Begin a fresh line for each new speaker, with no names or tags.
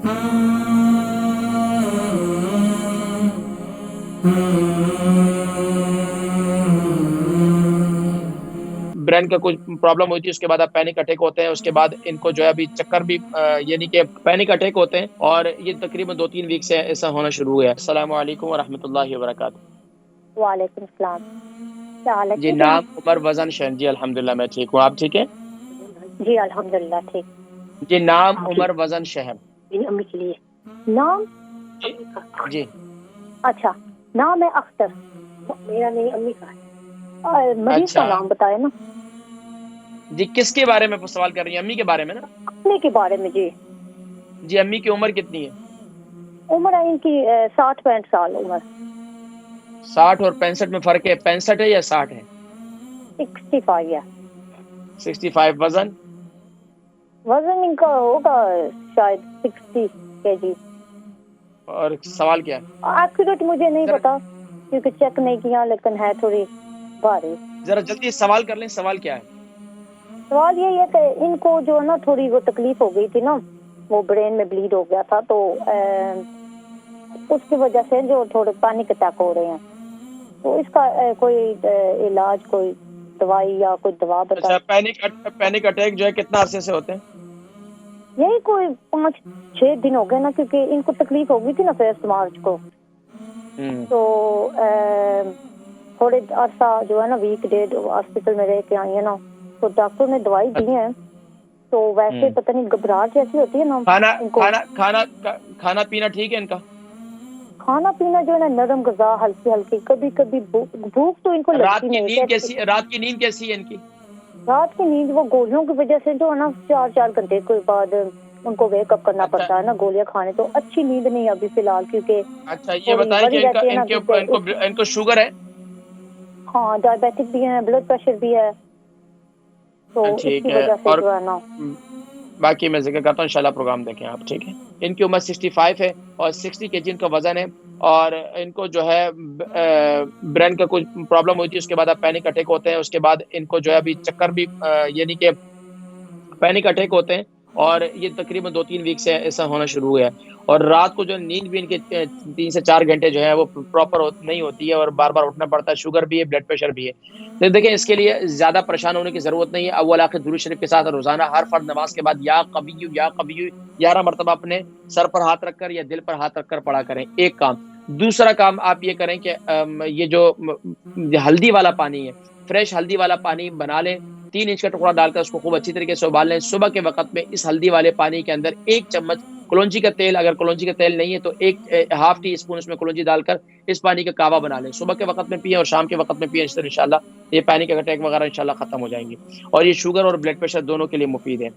Brain کا کچھ problem ہوئی تھی، اس کے بعد اب پینک اٹیک ہوتے ہیں، اس کے بعد ان کو جو ہے ابھی چکر بھی یعنی کہ پینک اٹیک ہوتے ہیں، اور یہ تقریباً 2-3 ویک سے ایسا ہونا شروع ہوا ہے۔ السلام علیکم ورحمۃ اللہ وبرکاتہ۔
وعلیکم السلام، کیا حال ہے؟
جی
ٹھیک ہے
نام عمر وزن شہن۔ جی الحمدللہ میں ٹھیک ہوں، آپ ٹھیک ہیں؟
جی الحمدللہ ٹھیک۔
جی نام عمر وزن شہن۔
میری امی کے لیے نام؟
جی
اچھا، نام ہے اختر، میرا نہیں امی کا ہے۔ مریض کا
اچھا
نام بتایا نا؟
جی، کس کے بارے میں سوال کر رہی ہیں؟ امی کے بارے میں نا؟
امی کے بارے میں جی۔
جی امی کی عمر کتنی ہے؟
عمر ہے ان کی 60-65 سال عمر۔
60 اور 65 میں فرق ہے، 65 ہے یا 60 ہے؟
65 ہے۔
65۔ وزن؟
وزن ان کا ہوگا شاید 60 kg۔
اور سوال کیا ہے؟
ایکوریٹ مجھے نہیں پتا کیونکہ چیک نہیں کیا، لیکن ہے تھوڑی بھاری۔
ذرا جلدی سوال کر لیں، سوال کیا ہے؟
سوال یہی ہے کہ ان کو جو ہے نا تھوڑی وہ تکلیف ہو گئی تھی نا، وہ برین میں بلیڈ ہو گیا تھا، تو اس کی وجہ سے جو تھوڑے پینک اٹیک ہو رہے ہیں، تو اس کا کوئی علاج، کوئی دوائی یا کوئی دوا بتا۔
اچھا، پینک اٹیک جو ہے کتنا عرصے سے ہوتے ہیں؟
یہی کوئی 5-6 دن ہو گئے نا، کیونکہ ان کو تکلیف ہو گئی تھی نا 1 مارچ کو، تو تھوڑے عرصہ جو ہے نا ویک ڈیڈ ہاسپٹل میں رہ کے آئی ہے نا، تو ڈاکٹر نے دوائی دی ہے، تو ویسے پتہ نہیں گھبراہٹ جیسی ہوتی ہے نا ان کو۔
کھانا پینا ٹھیک ہے ان کا؟
کھانا پینا جو ہے نا نرم غذا، ہلکی ہلکی، کبھی کبھی بھوک تو ان کو لگتی نہیں ہے۔
رات کی نیند کیسی ہے ان کی؟
رات کی نیند وہ گولیوں کی وجہ سے جو ہے نا 4 گھنٹے کے بعد ان کو ویک اپ کرنا پڑتا ہے نا گولیاں کھانے، تو اچھی نیند نہیں ابھی فی الحال، کیونکہ
اچھا یہ بتائیں کہ ان کو شوگر ہے؟
ہاں ڈائبیٹک بھی ہے، بلڈ پریشر بھی ہے، تو اس
ٹھیک
کی
ہے،
وجہ سے
اور
جو ہے نا۔
باقی میں ذکر کرتا ہوں انشاءاللہ، پروگرام دیکھیں آپ، ٹھیک ہے؟ ان کی عمر 65 ہے اور 60 kg ان کا وزن ہے، اور ان کو جو ہے برین کا کچھ پرابلم ہوئی تھی، اس کے بعد اب پینک اٹیک ہوتے ہیں، اس کے بعد ان کو جو ہے ابھی چکر بھی یعنی کہ پینک اٹیک ہوتے ہیں، اور یہ تقریباً 2-3 ویک سے ایسا ہونا شروع ہوا ہے، اور رات کو جو نیند بھی ان کے 3 سے 4 گھنٹے جو ہے وہ پراپر نہیں ہوتی ہے، اور بار بار اٹھنا پڑتا ہے، شوگر بھی ہے، بلڈ پریشر بھی ہے۔ تو دیکھیں اس کے لیے زیادہ پریشان ہونے کی ضرورت نہیں ہے، اول آخر درود شریف کے ساتھ روزانہ ہر فرض نماز کے بعد یا قوی یا قوی 11 مرتبہ اپنے سر پر ہاتھ رکھ کر یا دل پر ہاتھ رکھ کر پڑھا کریں، ایک کام۔ دوسرا کام آپ یہ کریں کہ یہ جو ہلدی والا پانی ہے، فریش ہلدی والا پانی بنا لیں، 3 انچ کا ٹکڑا ڈال کر اس کو خوب اچھی طریقے سے ابال لیں، صبح کے وقت میں اس ہلدی والے پانی کے اندر 1 چمچ کلونجی کا تیل، اگر کلونجی کا تیل نہیں ہے تو 1/2 ٹی اسپون اس میں کلونجی ڈال کر اس پانی کا کعوہ بنا لیں، صبح کے وقت میں پئیں اور شام کے وقت میں پئیں، اس طرح انشاءاللہ یہ پینک اٹیک وغیرہ انشاءاللہ ختم ہو جائیں گے، اور یہ شوگر اور بلڈ پریشر دونوں کے لیے مفید ہے۔